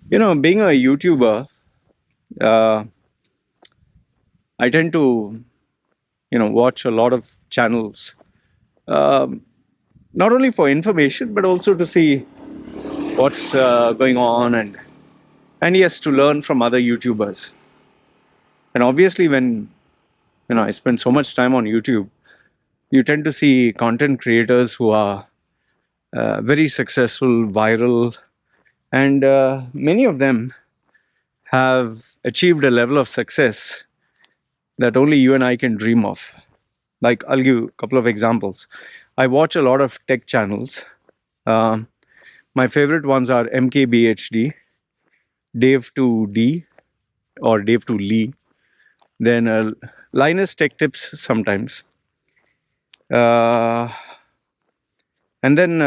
Being a YouTuber, uh, I tend to, watch a lot of channels, um, not only for information, but also to see what's going on and yes, to learn from other YouTubers. And obviously, when, I spend so much time on YouTube, you tend to see content creators who are very successful, viral, and many of them have achieved a level of success that only you and I can dream of. Like, I'll give you a couple of examples. I watch a lot of tech channels. Um, my favorite ones are MKBHD, Dave to D, or Dave to Lee. Then Linus Tech Tips sometimes. Uh, and then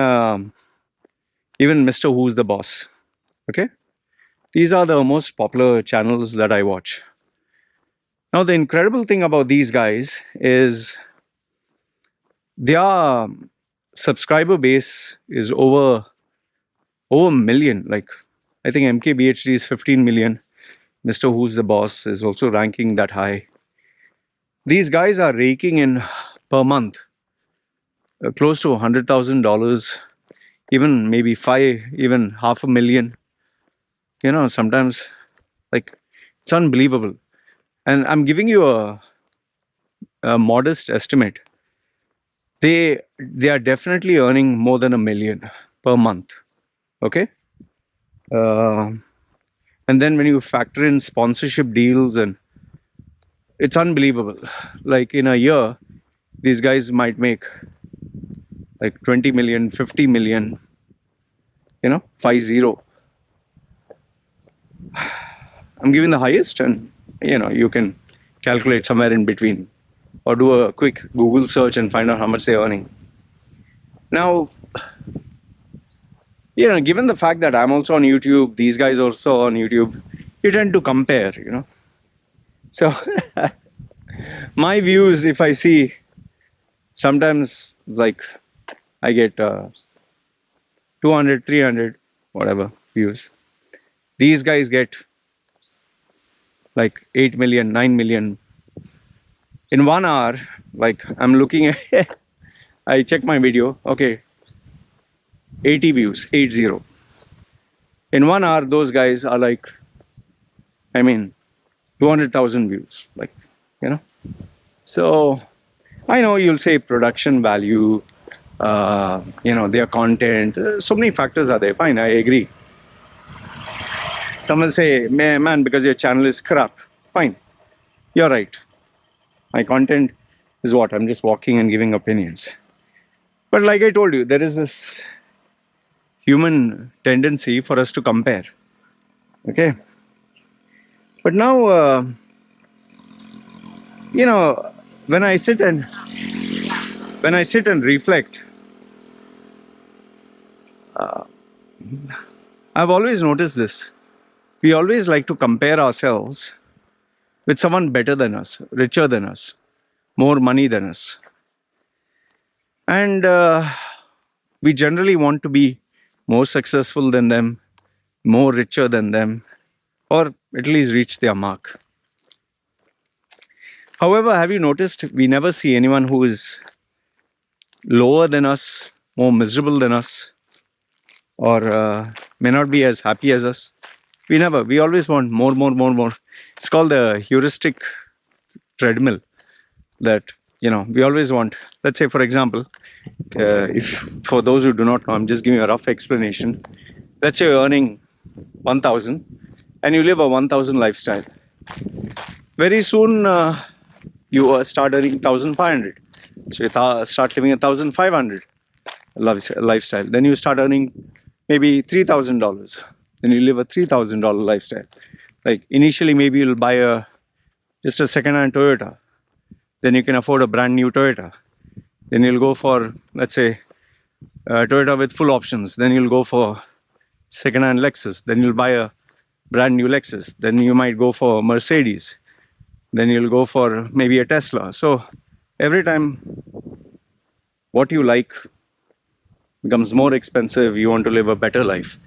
even Mr. Who's the Boss. Okay. These are the most popular channels that I watch. Now, the incredible thing about these guys is their subscriber base is over a million. Like, I think MKBHD is 15 million. Mr. Who's the Boss is also ranking that high. These guys are raking in per month close to $100,000, even maybe five, even half a million. Sometimes, like, it's unbelievable. And I'm giving you a modest estimate. They are definitely earning more than a million per month. Okay. Uh, and then when you factor in sponsorship deals, and it's unbelievable. Like, in a year, these guys might make like 20 million, 50 million, 50. I'm giving the highest, and you can calculate somewhere in between, or do a quick Google search and find out how much they're earning. Now, given the fact that I'm also on YouTube, these guys also on YouTube, you tend to compare. So my views, if I see, sometimes, like, I get 200, 300, whatever views. These guys get like 8 million, 9 million in 1 hour. Like, I'm looking at, I check my video, okay, 80 views, 80. In 1 hour, those guys are like, I mean, 200,000 views. Like, you know. So I know you'll say production value, their content. So many factors are there. Fine, I agree. Some will say, man, because your channel is crap. Fine, you're right. My content is what? I'm just walking and giving opinions. But like I told you, there is this human tendency for us to compare. Okay. But now, you know, when I sit and reflect, I've always noticed this. We always like to compare ourselves with someone better than us, richer than us, more money than us. And we generally want to be more successful than them, more richer than them, or at least reach their mark. However, have you noticed we never see anyone who is lower than us, more miserable than us, or may not be as happy as us? We always want more, more, more, more. It's called the heuristic treadmill that, we always want. Let's say, for example, if for those who do not know, I'm just giving a rough explanation. Let's say you're earning 1,000 and you live a 1,000 lifestyle. Very soon, you start earning 1,500. So you start living a 1,500 lifestyle. Then you start earning maybe $3,000. Then you live a $3,000 lifestyle. Like, initially, maybe you'll buy just a second-hand Toyota. Then you can afford a brand new Toyota. Then you'll go for, let's say, a Toyota with full options. Then you'll go for second-hand Lexus. Then you'll buy a brand new Lexus. Then you might go for Mercedes. Then you'll go for maybe a Tesla. So every time what you like becomes more expensive, you want to live a better life.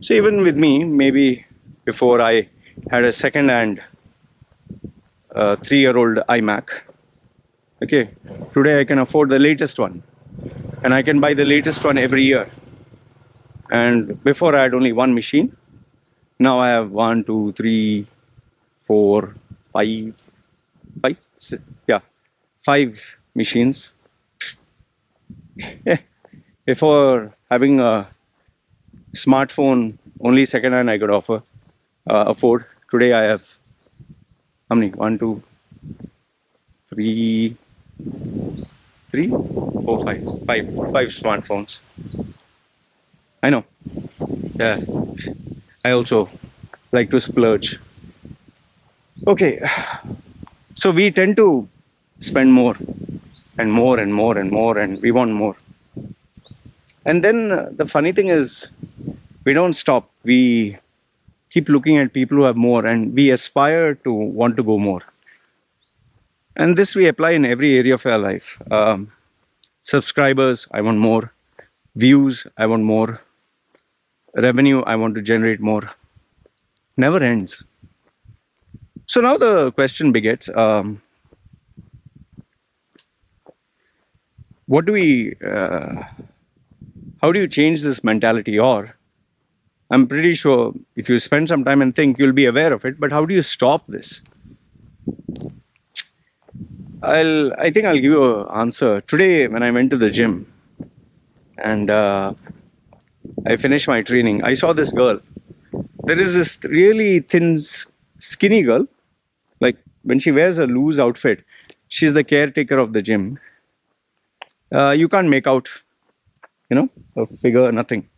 So even with me, maybe before I had a second-hand 3-year-old iMac, okay, today I can afford the latest one, and I can buy the latest one every year. And before I had only one machine. Now I have one, two, three, four, five, yeah, 5 machines. Before having a smartphone, only second-hand I could afford. Today I have how many? One, two, three, three, four, five smartphones. I know. Yeah. I also like to splurge. Okay. So we tend to spend more and more and more and more, and we want more. And then the funny thing is, we don't stop. We keep looking at people who have more, and we aspire to want to go more. And this we apply in every area of our life. Subscribers, I want more. Views, I want more. Revenue, I want to generate more. Never ends. So now the question begets, what do we, how do you change this mentality? Or I'm pretty sure if you spend some time and think, you'll be aware of it, but how do you stop this? I think I'll give you an answer. Today, when I went to the gym and I finished my training, I saw this girl. There is this really thin, skinny girl. Like when she wears a loose outfit, she's the caretaker of the gym. You can't make out, her figure, nothing.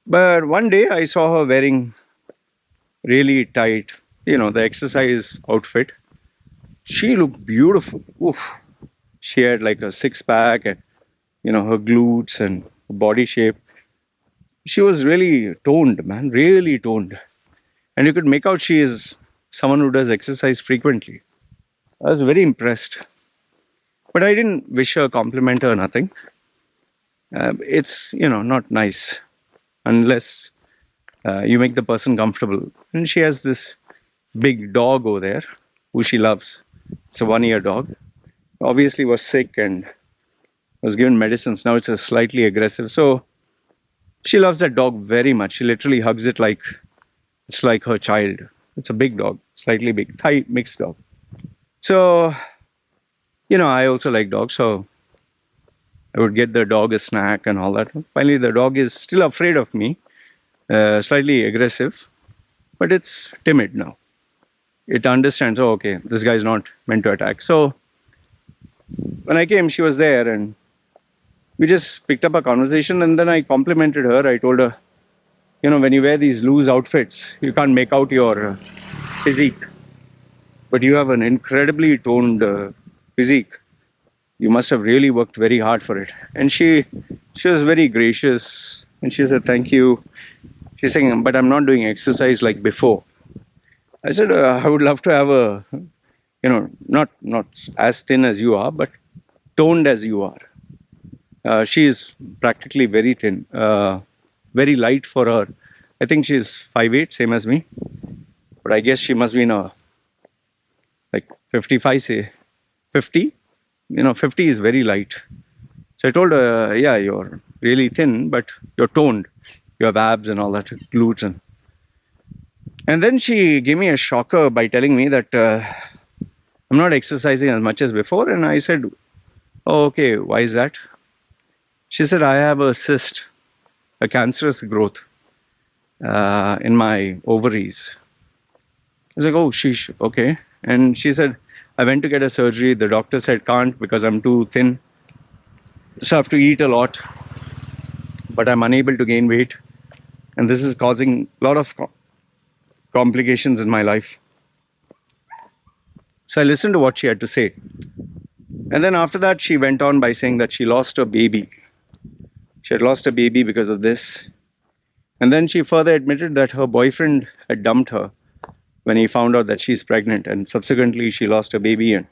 But one day I saw her wearing really tight, the exercise outfit. She looked beautiful. Oof. She had like a six-pack and, her glutes and body shape. She was really toned, man, really toned. And you could make out she is someone who does exercise frequently. I was very impressed. But I didn't wish her, compliment her, nothing. It's, not nice unless you make the person comfortable. And she has this big dog over there who she loves. It's a 1-year dog. Obviously was sick and was given medicines. Now it's a slightly aggressive. So she loves that dog very much. She literally hugs it like it's like her child. It's a big dog, slightly big, Thai mixed dog. So, I also like dogs. So I would get the dog a snack and all that. Finally, the dog is still afraid of me, slightly aggressive, but it's timid now. It understands, oh, okay, this guy's not meant to attack. So when I came, she was there and we just picked up a conversation, and then I complimented her. I told her, when you wear these loose outfits, you can't make out your physique, but you have an incredibly toned physique. You must have really worked very hard for it. And she was very gracious, and she said, thank you. She's saying, but I'm not doing exercise like before. I said, I would love to have a, not as thin as you are, but toned as you are. She is practically very thin, very light for her. I think she's 5'8", same as me. But I guess she must be in a, like 55, say, 50. 50 is very light. So I told her, yeah, you're really thin, but you're toned. You have abs and all that, glutes. And then she gave me a shocker by telling me that I'm not exercising as much as before. And I said, oh, okay, why is that? She said, I have a cyst, a cancerous growth in my ovaries. I was like, oh, sheesh, okay. And she said, I went to get a surgery. The doctor said can't because I'm too thin. So I have to eat a lot, but I'm unable to gain weight. And this is causing a lot of complications in my life. So I listened to what she had to say. And then after that, she went on by saying that she lost a baby. She had lost a baby because of this. And then she further admitted that her boyfriend had dumped her when he found out that she's pregnant, and subsequently she lost a baby, and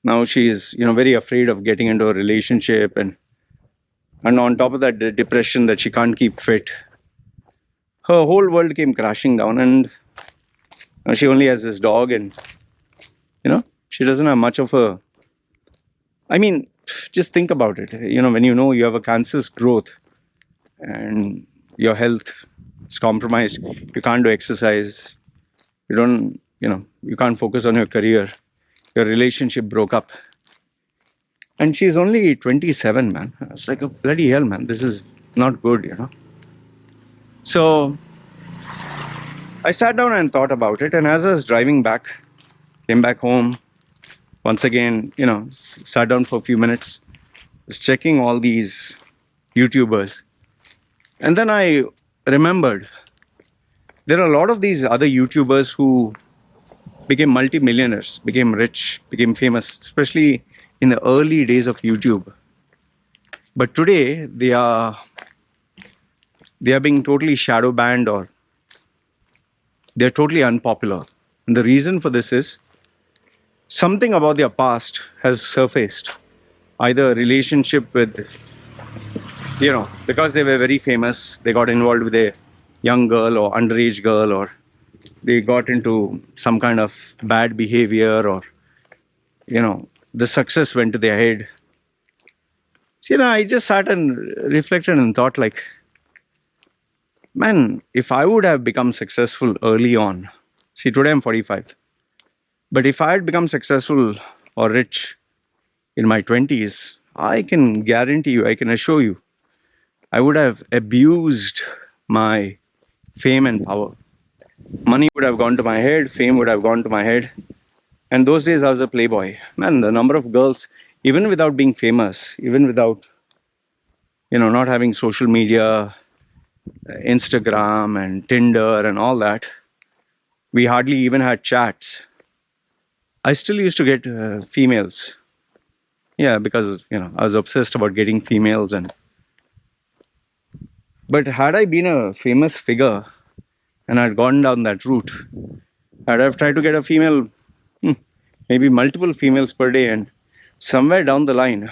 now she's very afraid of getting into a relationship, and on top of that, the depression that she can't keep fit. her whole world came crashing down, and she only has this dog, and she doesn't have much of a. I mean, just think about it. When you have a cancerous growth and your health is compromised, you can't do exercise, you can't focus on your career, your relationship broke up, and she's only 27, man. It's like, a bloody hell, man. This is not good. So I sat down and thought about it, and as I was driving back, came back home once again, sat down for a few minutes, was checking all these YouTubers, and then I remembered there are a lot of these other YouTubers who became multi-millionaires, became rich, became famous, especially in the early days of YouTube. But today they are being totally shadow banned, or they're totally unpopular. And the reason for this is something about their past has surfaced. Either a relationship with, because they were very famous, they got involved with a young girl or underage girl, or they got into some kind of bad behavior, or, the success went to their head. So, I just sat and reflected and thought, like, man, if I would have become successful early on, see, today I'm 45, but if I had become successful or rich in my 20s, I can guarantee you, I can assure you, I would have abused my fame and power. Money would have gone to my head, fame would have gone to my head. And those days I was a playboy. Man, the number of girls, even without being famous, even without, not having social media, Instagram and Tinder and all that, we hardly even had chats. I still used to get females. Yeah, because, I was obsessed about getting females. But had I been a famous figure and I'd gone down that route, I'd have tried to get a female, maybe multiple females per day, and somewhere down the line,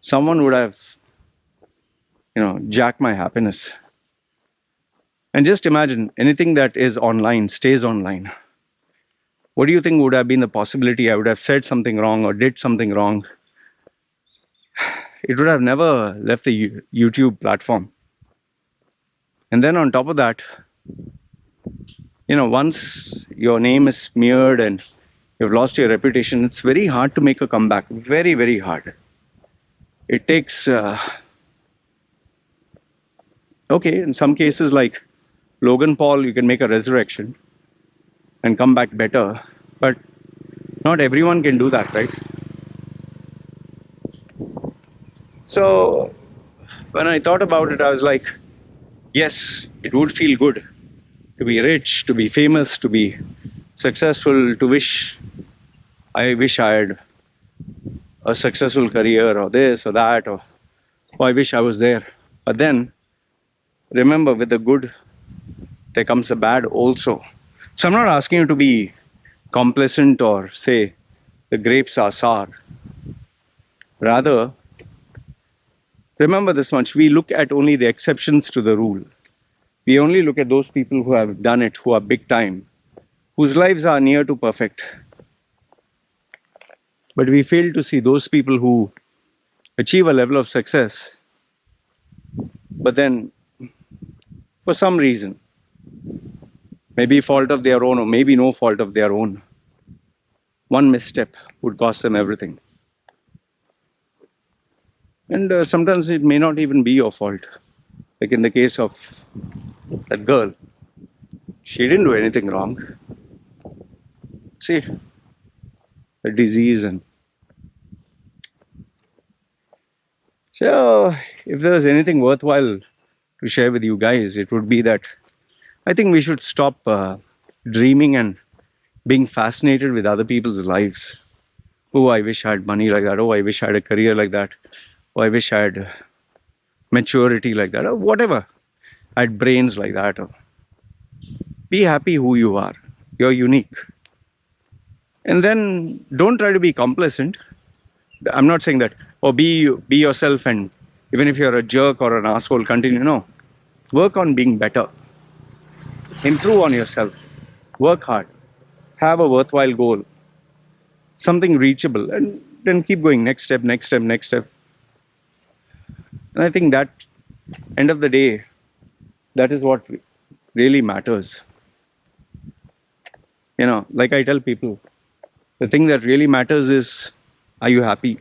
someone would have, jacked my happiness. And just imagine, anything that is online stays online. What do you think would have been the possibility I would have said something wrong or did something wrong? It would have never left the YouTube platform. And then on top of that, once your name is smeared and you've lost your reputation, it's very hard to make a comeback. Very, very hard. It takes, in some cases like Logan Paul, you can make a resurrection and come back better. But not everyone can do that, right? So when I thought about it, I was like, yes, it would feel good to be rich, to be famous, to be successful, I wish I had a successful career, or this or that, or I wish I was there. But then, remember, with the good, there comes the bad also. So I'm not asking you to be complacent or say the grapes are sour. Rather, remember this much, we look at only the exceptions to the rule. We only look at those people who have done it, who are big time, whose lives are near to perfect. But we fail to see those people who achieve a level of success, but then for some reason, maybe fault of their own or maybe no fault of their own, one misstep would cost them everything. And sometimes it may not even be your fault. Like in the case of that girl, she didn't do anything wrong. See, a disease. And so if there was anything worthwhile to share with you guys, it would be that I think we should stop dreaming and being fascinated with other people's lives. Oh, I wish I had money like that. Oh, I wish I had a career like that. Oh, I wish I had maturity like that, or whatever. I had brains like that. Or be happy who you are. You're unique. And then don't try to be complacent. I'm not saying that, be yourself, and even if you're a jerk or an asshole, continue. No. Work on being better. improve on yourself, work hard, have a worthwhile goal, something reachable, and then keep going, next step, next step, next step. And I think that, end of the day, that is what really matters. Like I tell people, the thing that really matters is, are you happy?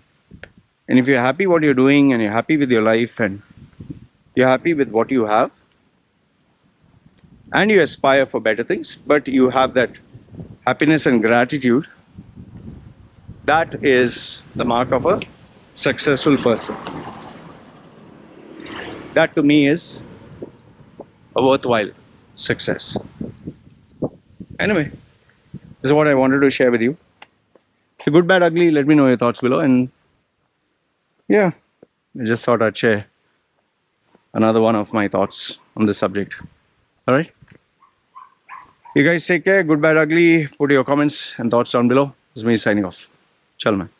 And if you're happy what you're doing, and you're happy with your life, and you're happy with what you have, and you aspire for better things, but you have that happiness and gratitude, that is the mark of a successful person. That to me is a worthwhile success. Anyway, this is what I wanted to share with you. So good, bad, ugly, let me know your thoughts below. And yeah, I just thought I'd share another one of my thoughts on this subject. All right. You guys take care. Good, bad, ugly. Put your comments and thoughts down below. This is me signing off. Chal man.